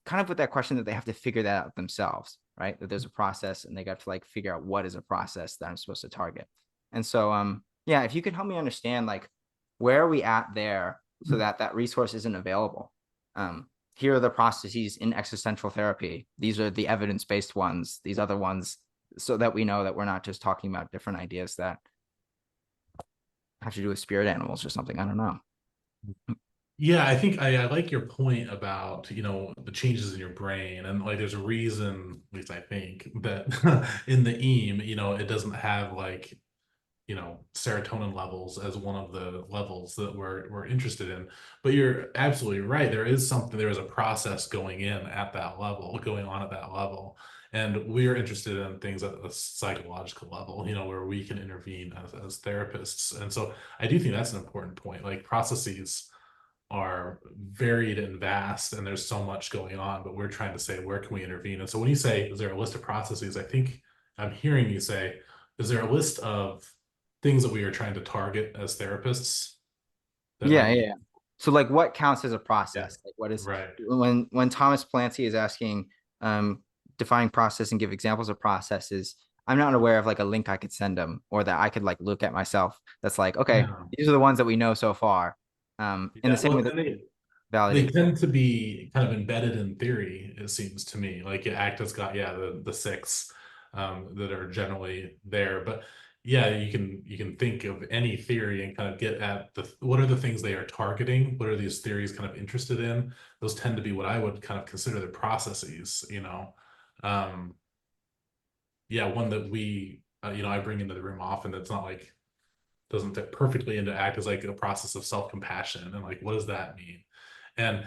kind of with that question, that they have to figure that out themselves, right? That there's a process and they got to like figure out what is a process that I'm supposed to target. And so, yeah, if you could help me understand like where are we at there, so that that resource isn't available. Here are the processes in existential therapy. These are the evidence-based ones, these other ones, so that we know that we're not just talking about different ideas that have to do with spirit animals or something. I don't know. Yeah, I think I like your point about, you know, the changes in your brain. And like there's a reason, at least I think, that in the EAM, you know, it doesn't have like, you know, serotonin levels as one of the levels that we're interested in. But you're absolutely right. There is a process going on at that level. And we're interested in things at a psychological level, you know, where we can intervene as therapists. And so I do think that's an important point. Like processes are varied and vast, and there's so much going on, but we're trying to say, where can we intervene? And so when you say, is there a list of processes? I think I'm hearing you say, is there a list of things that we are trying to target as therapists that Yeah, might yeah, be? yeah. So like what counts as a Yeah, process? Like what is, right. when Thomas Plancy is asking, define process and give examples of processes, I'm not aware of like a link I could send them, or that I could like look at myself, that's like, okay, Yeah. these are the ones that we know so far. In the Yeah. same way Well, that and they validate. tend to be kind of embedded in theory, it seems to me. Like ACT has got, yeah, the six that are generally there. But yeah, you can think of any theory and kind of get at what are the things they are targeting? What are these theories kind of interested in? Those tend to be what I would kind of consider the processes, you know. Um, yeah, one that you know, I bring into the room often that's not like doesn't fit perfectly into ACT is like a process of self-compassion, and like what does that mean? And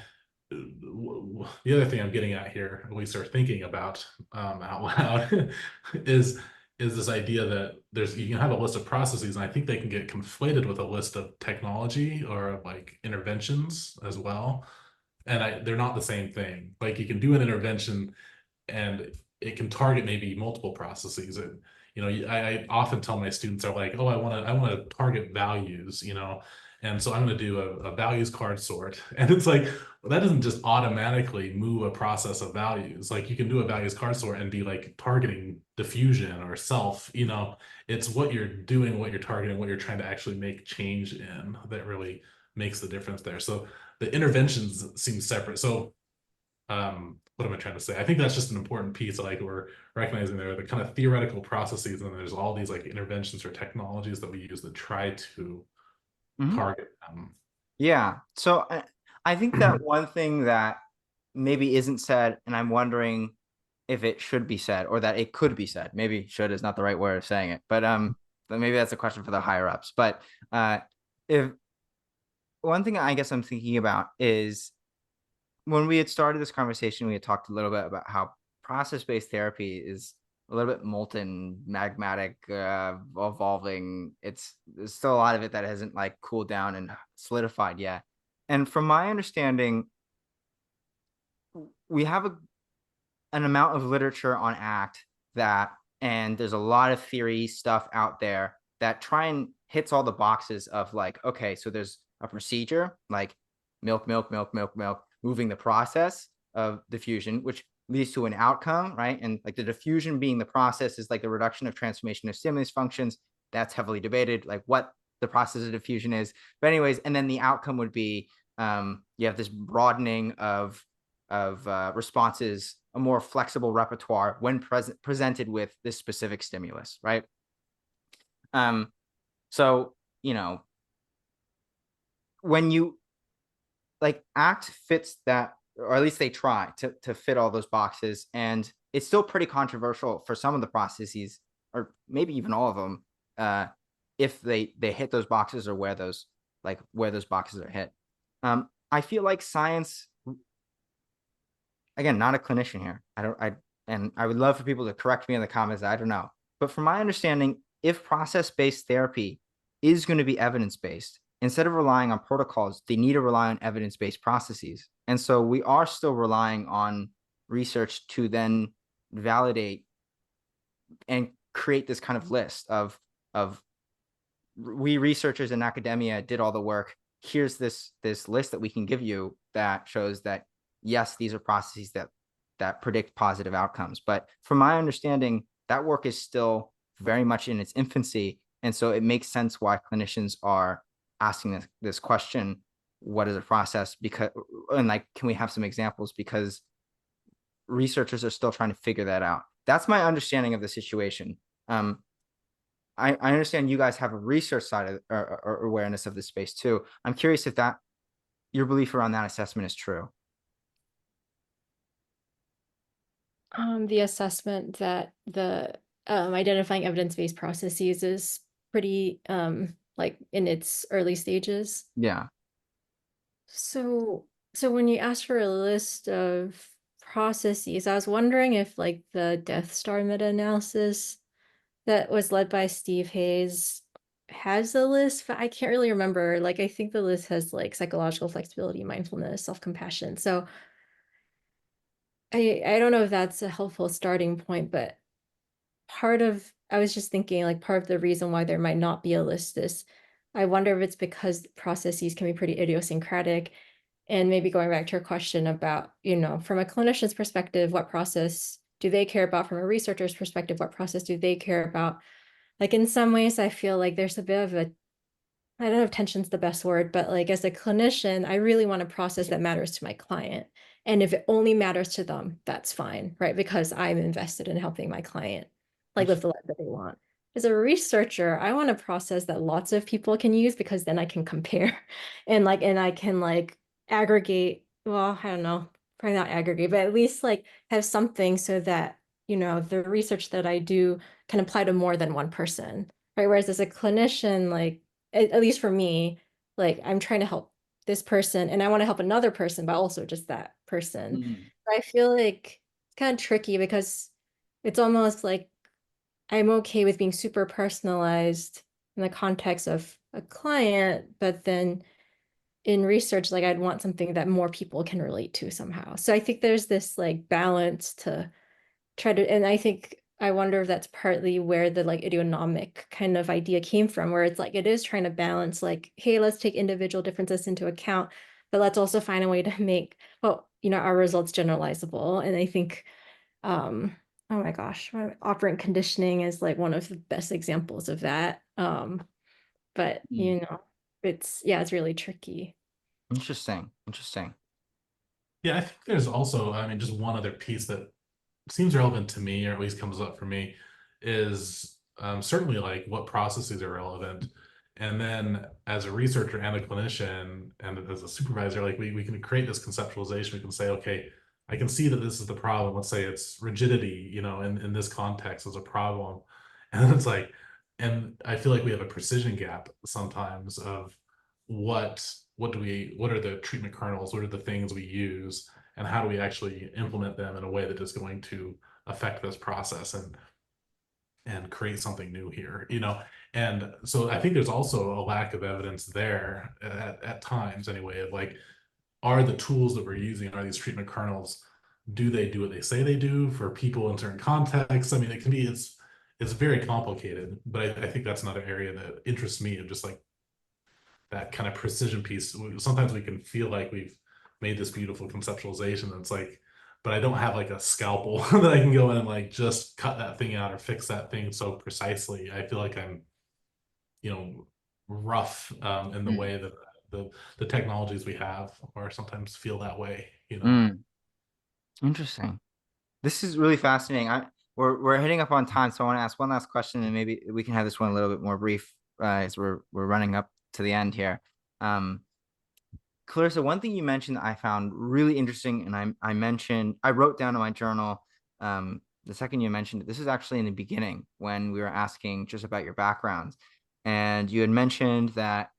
the other thing I'm getting at here, at least are thinking about out loud, is is this idea that you can have a list of processes, and I think they can get conflated with a list of technology or like interventions as well. And they're not the same thing. Like you can do an intervention and it can target maybe multiple processes. And I often tell my students are like, oh, I want to target values, and so I'm going to do a values card sort. And it's like, well, that doesn't just automatically move a process of values. Like you can do a values card sort and be like targeting diffusion or self. It's what you're doing, what you're targeting, what you're trying to actually make change in that really makes the difference there. So the interventions seem separate. So what am I trying to say? I think that's just an important piece. Like we're recognizing there are the kind of theoretical processes, and there's all these like interventions or technologies that we use to try to target them. Yeah. So I think that one thing that maybe isn't said, and I'm wondering if it should be said or that it could be said. Maybe should is not the right word of saying it, but maybe that's a question for the higher ups. But if one thing I guess I'm thinking about is when we had started this conversation, we had talked a little bit about how process-based therapy is a little bit molten, magmatic, evolving. There's still a lot of it that hasn't like cooled down and solidified yet. And from my understanding, we have an amount of literature on ACT and there's a lot of theory stuff out there that try and hits all the boxes of like, okay, so there's a procedure like milk, moving the process of diffusion, which leads to an outcome, right? And like the diffusion being the process is like the reduction of transformation of stimulus functions. That's heavily debated, like what the process of diffusion is. But anyways, and then the outcome would be you have this broadening of responses, a more flexible repertoire when presented with this specific stimulus, right? So when you like ACT fits that, or at least they try to fit all those boxes, and it's still pretty controversial for some of the processes, or maybe even all of them, if they hit those boxes or where those boxes are hit. I feel like science, again, not a clinician here. And I would love for people to correct me in the comments. I don't know. But from my understanding, if process-based therapy is going to be evidence-based, instead of relying on protocols, they need to rely on evidence-based processes. And so we are still relying on research to then validate and create this kind of list of we researchers in academia did all the work. Here's this list that we can give you that shows that yes, these are processes that predict positive outcomes. But from my understanding, that work is still very much in its infancy. And so it makes sense why clinicians are asking this question, what is a process? And like, can we have some examples? Because researchers are still trying to figure that out. That's my understanding of the situation. I understand you guys have a research side of, or awareness of this space too. I'm curious if that your belief around that assessment is true. The assessment that the identifying evidence-based processes is pretty like in its early stages. Yeah. So when you asked for a list of processes, I was wondering if like the Death Star meta-analysis that was led by Steve Hayes has a list, but I can't really remember. Like I think the list has like psychological flexibility, mindfulness, self-compassion. So I don't know if that's a helpful starting point, but I was just thinking like part of the reason why there might not be a list is I wonder if it's because processes can be pretty idiosyncratic. And maybe going back to your question about, from a clinician's perspective, what process do they care about? From a researcher's perspective, what process do they care about? Like in some ways, I feel like there's a bit of I don't know if tension's the best word, but like as a clinician, I really want a process that matters to my client. And if it only matters to them, that's fine, right? Because I'm invested in helping my client like live the life that they want. As a researcher, I want a process that lots of people can use because then I can compare and I can like aggregate, well, I don't know, probably not aggregate, but at least like have something so that, the research that I do can apply to more than one person, right? Whereas as a clinician, like at least for me, like I'm trying to help this person and I want to help another person, but also just that person. Mm. I feel like it's kind of tricky because it's almost like I'm okay with being super personalized in the context of a client, but then in research, like I'd want something that more people can relate to somehow. So I think there's this like balance to try to, and I think I wonder if that's partly where the like idionomic kind of idea came from, where it's like it is trying to balance like, hey, let's take individual differences into account, but let's also find a way to make, well, our results generalizable. And I think oh my gosh, operant conditioning is like one of the best examples of that. But Mm. it's really tricky. Interesting. Interesting. Yeah, I think there's also, I mean, just one other piece that seems relevant to me, or at least comes up for me, is certainly like what processes are relevant. And then as a researcher and a clinician and as a supervisor, like we can create this conceptualization. We can say, okay, I can see that this is the problem. Let's say it's rigidity, in this context is a problem. And then it's like, and I feel like we have a precision gap sometimes of what are the treatment kernels, what are the things we use, and how do we actually implement them in a way that is going to affect this process and create something new here. And so I think there's also a lack of evidence there at times anyway, of like, are the tools that we're using, are these treatment kernels, do they do what they say they do for people in certain contexts? I mean, it's very complicated, but I think that's another area that interests me, of just like that kind of precision piece. Sometimes we can feel like we've made this beautiful conceptualization. And it's like, but I don't have like a scalpel that I can go in and like just cut that thing out or fix that thing so precisely. I feel like I'm, rough in the Mm. way that the technologies we have, or sometimes feel that way. Mm. Interesting. This is really fascinating. We're hitting up on time, so I want to ask one last question, and maybe we can have this one a little bit more brief, as we're running up to the end here. Um, Clarissa, one thing you mentioned that I found really interesting, and I wrote down in my journal, the second you mentioned it. This is actually in the beginning when we were asking just about your backgrounds, and you had mentioned that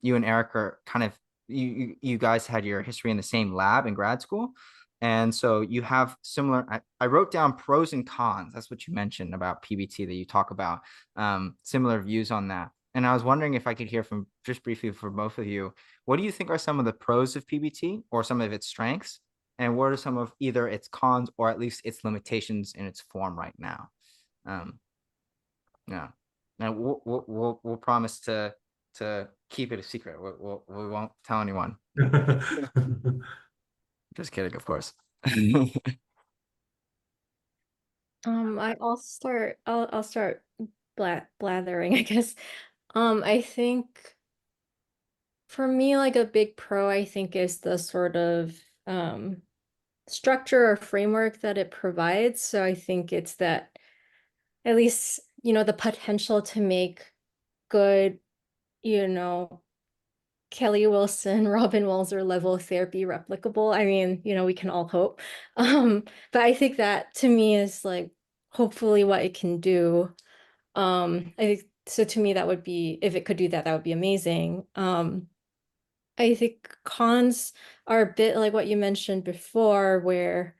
you and Eric are kind of you guys had your history in the same lab in grad school, and so you have similar. I wrote down pros and cons. That's what you mentioned about PBT that you talk about, similar views on that. And I was wondering if I could hear from just briefly for both of you, what do you think are some of the pros of PBT or some of its strengths? And what are some of either its cons or at least its limitations in its form right now? Um, yeah. Now we'll promise to keep it a secret. We won't tell anyone. Just kidding, of course. I'll start blathering, I guess. I think for me, like a big pro, I think is the sort of structure or framework that it provides. So I think it's that at least, the potential to make good, you know, Kelly Wilson, Robin Walser level therapy replicable. I mean, we can all hope. But I think that to me is like hopefully what it can do. I think so to me that would be, if it could do that, that would be amazing. I think cons are a bit like what you mentioned before, where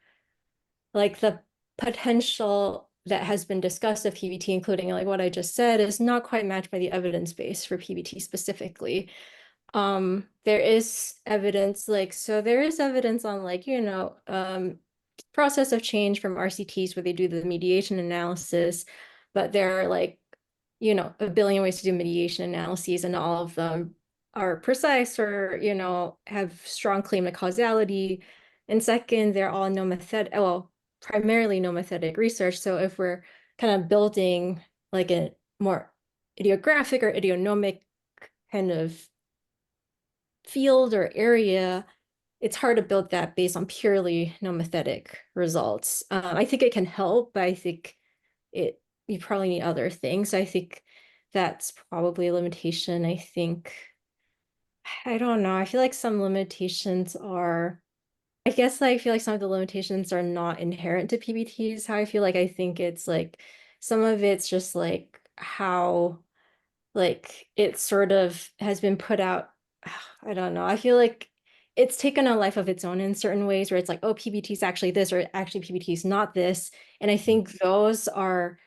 like the potential that has been discussed of PBT, including like what I just said, is not quite matched by the evidence base for PBT specifically. There is evidence there is evidence on process of change from RCTs where they do the mediation analysis, but there are a billion ways to do mediation analyses, and all of them are precise or, have strong claim to causality. And second, they're all primarily nomothetic research. So if we're kind of building like a more idiographic or idionomic kind of field or area, it's hard to build that based on purely nomothetic results. I think it can help, but I think you probably need other things. I think that's probably a limitation. I don't know. I feel like some limitations are, I guess I feel like some of the limitations are not inherent to PBTs. How I think it's like some of it's just like how it sort of has been put out. I don't know. I feel like it's taken a life of its own in certain ways where it's like, oh, PBT is actually this, or actually PBT is not this. And I think those are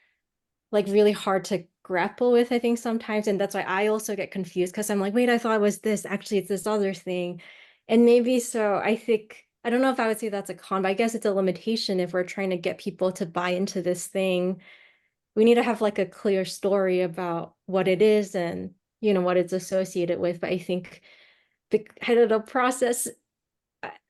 like really hard to grapple with, I think sometimes. And that's why I also get confused because I'm like, wait, I thought it was this. Actually, it's this other thing. And maybe so I think, I don't know if I would say that's a con, but I guess it's a limitation if we're trying to get people to buy into this thing. We need to have like a clear story about what it is and, what it's associated with. But I think I don't know, process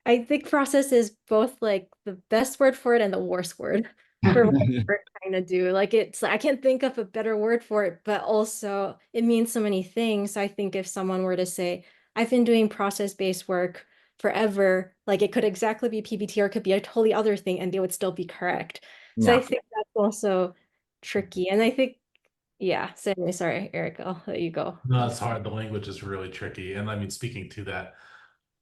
I think process is both like the best word for it and the worst word for what we're trying to do. Like I can't think of a better word for it, but also it means so many things. So I think if someone were to say, I've been doing process-based work forever, like it could exactly be PBT or it could be a totally other thing and they would still be correct. So I Yeah. think that's also tricky. And I think, yeah, so anyway, sorry, Eric, I'll let you go. No, it's hard. The language is really tricky. And I mean, speaking to that,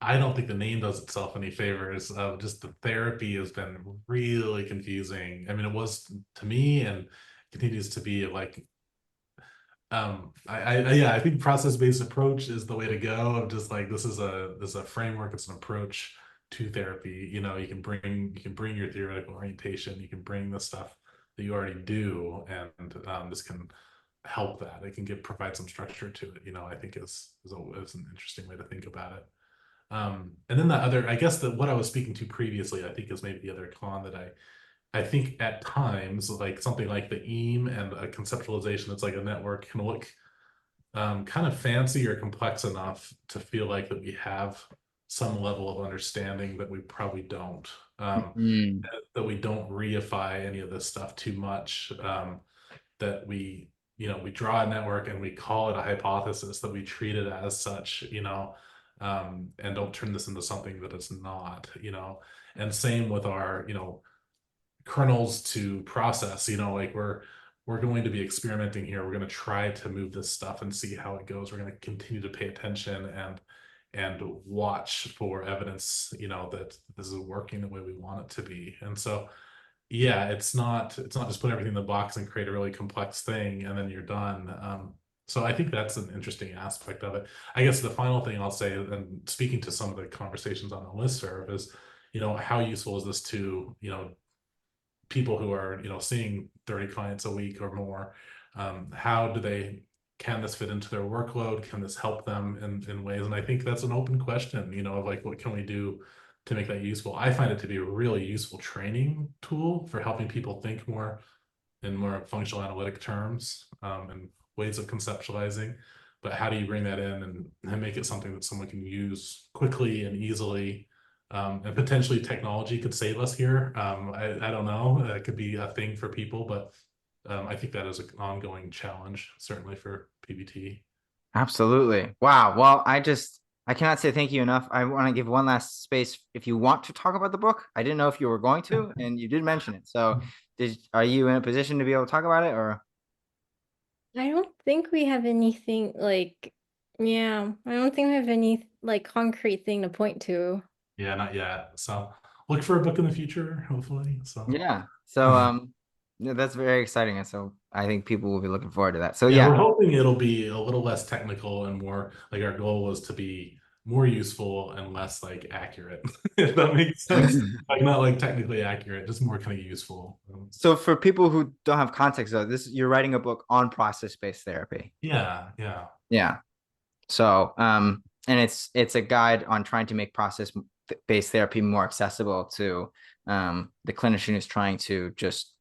I don't think the name does itself any favors. Just the therapy has been really confusing. I mean, it was to me and continues to be like, yeah, I think process-based approach is the way to go. Of just like this is a framework, it's an approach to therapy. You can bring your theoretical orientation, you can bring the stuff that you already do, and this can help that. It can provide some structure to it. I think is an interesting way to think about it. And then the other, I guess that what I was speaking to previously, I think is maybe the other con that I think at times, like something like the EAM and a conceptualization that's like a network can look kind of fancy or complex enough to feel like that we have some level of understanding that we probably don't. Mm. That we don't reify any of this stuff too much. That we draw a network and we call it a hypothesis, that we treat it as such, and don't turn this into something that it's not. And same with our, kernels to process, like we're going to be experimenting here. We're going to try to move this stuff and see how it goes. We're going to continue to pay attention and watch for evidence, that this is working the way we want it to be. And so yeah, it's not just put everything in the box and create a really complex thing and then you're done. So I think that's an interesting aspect of it. I guess the final thing I'll say, and speaking to some of the conversations on the listserv, is, how useful is this to, people who are, seeing 30 clients a week or more? How can this fit into their workload? Can this help them in ways? And I think that's an open question, of like, what can we do to make that useful? I find it to be a really useful training tool for helping people think more in more functional analytic terms, and ways of conceptualizing. But how do you bring that in and make it something that someone can use quickly and easily? And potentially technology could save us here. I don't know. It could be a thing for people, but I think that is an ongoing challenge, certainly for PBT. Absolutely. Wow. Well, I cannot say thank you enough. I want to give one last space if you want to talk about the book. I didn't know if you were going to, and you did mention it. So, are you in a position to be able to talk about it, or? I don't think we have anything like, yeah, I don't think we have any like concrete thing to point to. Yeah, not yet. So look for a book in the future, hopefully. So Yeah. So, yeah, that's very exciting, and so I think people will be looking forward to that. So, yeah, we're yeah. hoping it'll be a little less technical and more like our goal was to be more useful and less like accurate, if that makes sense. Like not like technically accurate, just more kind of useful. So, for people who don't have context, though, you're writing a book on process-based therapy. Yeah, yeah. Yeah. So, and it's a guide on trying to make process-based therapy more accessible to the clinician who's trying to just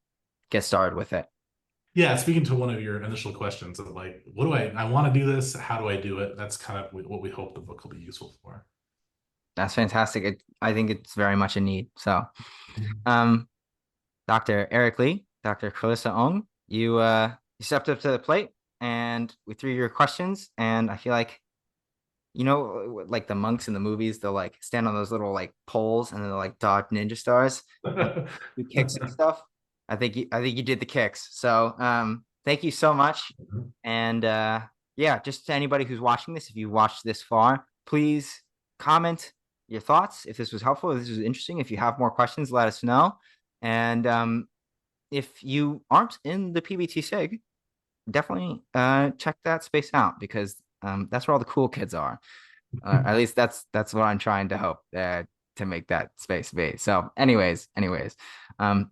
get started with it. Yeah, speaking to one of your initial questions of like, what do I want to do this? How do I do it? That's kind of what we hope the book will be useful for. That's fantastic. I think it's very much a need. So, um, Dr. Eric Lee, Dr. Carissa Ong, you stepped up to the plate and we threw your questions, and I feel like like the monks in the movies, they'll like stand on those little like poles and they'll like dodge ninja stars and do kicks and stuff. I think you did the kicks. So thank you so much. And yeah, just to anybody who's watching this, if you watched this far, please comment your thoughts if this was helpful, if this was interesting. If you have more questions, let us know. And if you aren't in the PBT SIG, definitely check that space out because that's where all the cool kids are. At least that's what I'm trying to hope to make that space be. So, anyways,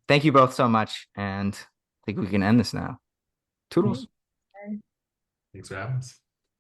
thank you both so much, and I think we can end this now. Toodles. Thanks for having us.